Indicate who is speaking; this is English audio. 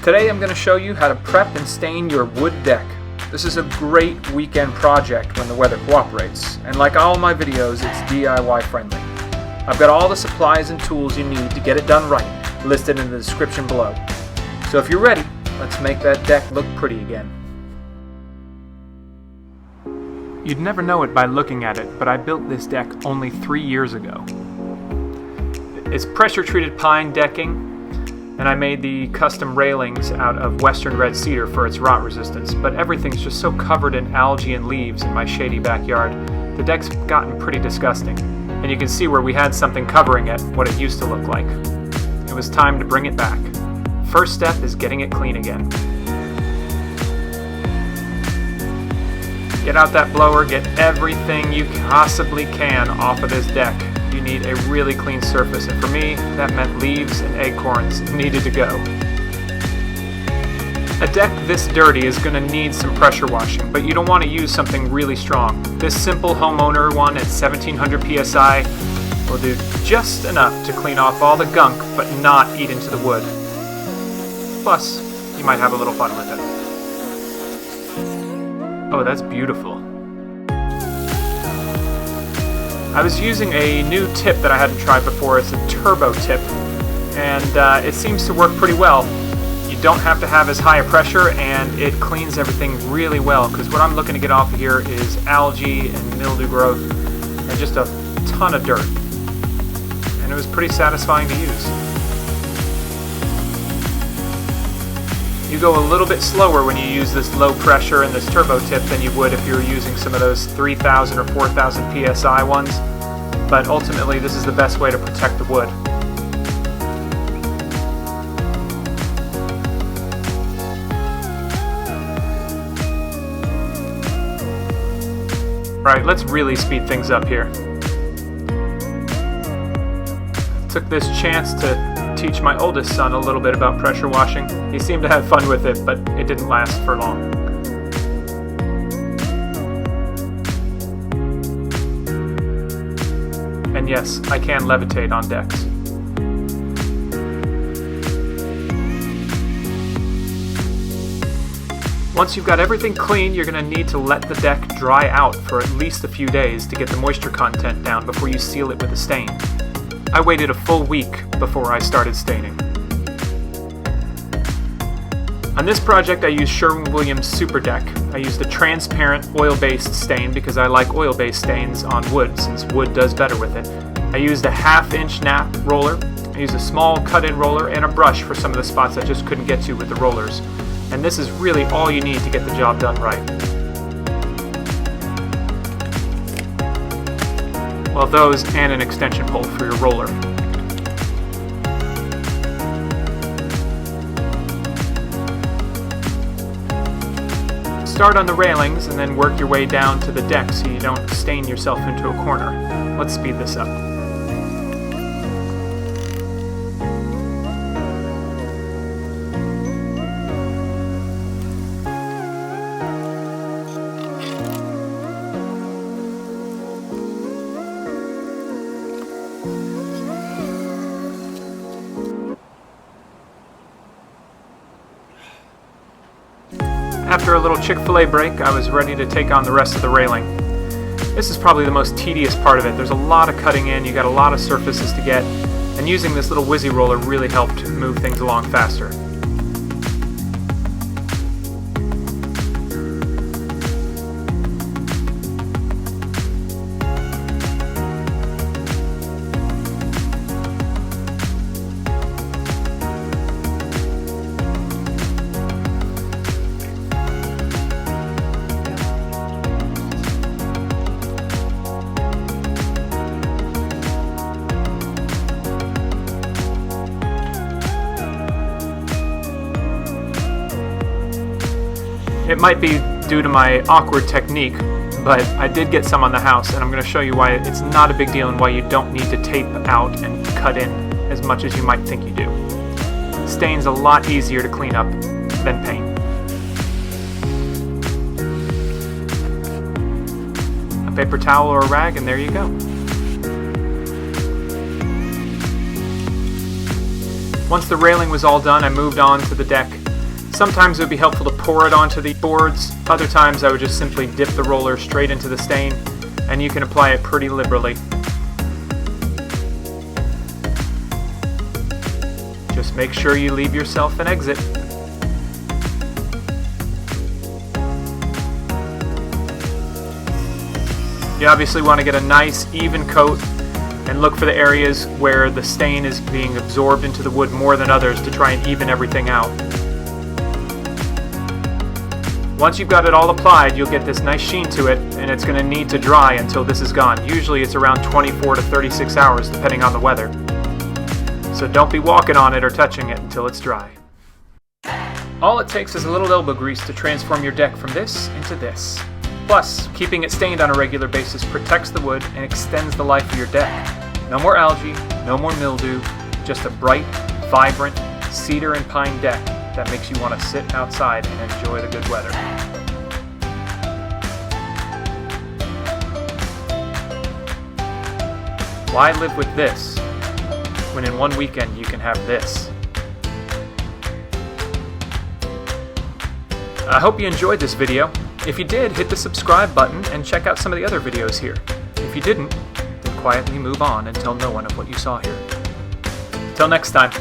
Speaker 1: Today I'm going to show you how to prep and stain your wood deck. This is a great weekend project when the weather cooperates, and like all my videos, it's DIY friendly. I've got all the supplies and tools you need to get it done right listed in the description below. So if you're ready, let's make that deck look pretty again. You'd never know it by looking at it, but I built this deck only 3 years ago. It's pressure treated pine decking, and I made the custom railings out of western red cedar for its rot resistance, but everything's just so covered in algae and leaves in my shady backyard, the deck's gotten pretty disgusting. And you can see where we had something covering it, what it used to look like. It was time to bring it back. First step is getting it clean again. Get out that blower, get everything you possibly can off of this deck. You need a really clean surface, and for me, that meant leaves and acorns needed to go. A deck this dirty is going to need some pressure washing, but you don't want to use something really strong. This simple homeowner one at 1700 psi will do just enough to clean off all the gunk, but not eat into the wood. Plus, you might have a little fun with it. Oh, that's beautiful. I was using a new tip that I hadn't tried before. It's a turbo tip, and it seems to work pretty well. You don't have to have as high a pressure, and it cleans everything really well, because what I'm looking to get off of here is algae and mildew growth and just a ton of dirt. And it was pretty satisfying to use. You go a little bit slower when you use this low pressure and this turbo tip than you would if you were using some of those 3,000 or 4,000 psi ones, but ultimately this is the best way to protect the wood. Alright, let's really speed things up here. Took this chance to teach my oldest son a little bit about pressure washing. He seemed to have fun with it, but it didn't last for long. And yes, I can levitate on decks. Once you've got everything clean, you're going to need to let the deck dry out for at least a few days to get the moisture content down before you seal it with a stain. I waited a full week before I started staining. On this project I used Sherwin-Williams Super Deck. I used a transparent oil-based stain because I like oil-based stains on wood, since wood does better with it. I used a 1/2-inch nap roller. I used a small cut-in roller and a brush for some of the spots I just couldn't get to with the rollers. And this is really all you need to get the job done right. Well, those and an extension pole for your roller. Start on the railings and then work your way down to the deck so you don't stain yourself into a corner. Let's speed this up. After a little Chick-fil-A break, I was ready to take on the rest of the railing. This is probably the most tedious part of it. There's a lot of cutting in, you got a lot of surfaces to get, and using this little whizzy roller really helped move things along faster. It might be due to my awkward technique, but I did get some on the house, and I'm going to show you why it's not a big deal and why you don't need to tape out and cut in as much as you might think you do. Stain's a lot easier to clean up than paint. A paper towel or a rag, and there you go. Once the railing was all done, I moved on to the deck Sometimes it would be helpful to pour it onto the boards. Other times I would just simply dip the roller straight into the stain, and you can apply it pretty liberally. Just make sure you leave yourself an exit. You obviously want to get a nice even coat and look for the areas where the stain is being absorbed into the wood more than others to try and even everything out. Once you've got it all applied, you'll get this nice sheen to it, and it's going to need to dry until this is gone. Usually it's around 24 to 36 hours depending on the weather. So don't be walking on it or touching it until it's dry. All it takes is a little elbow grease to transform your deck from this into this. Plus, keeping it stained on a regular basis protects the wood and extends the life of your deck. No more algae, no more mildew, just a bright, vibrant cedar and pine deck that makes you want to sit outside and enjoy the good weather. Why live with this when in one weekend you can have this? I hope you enjoyed this video. If you did, hit the subscribe button and check out some of the other videos here. If you didn't, then quietly move on and tell no one of what you saw here. Till next time.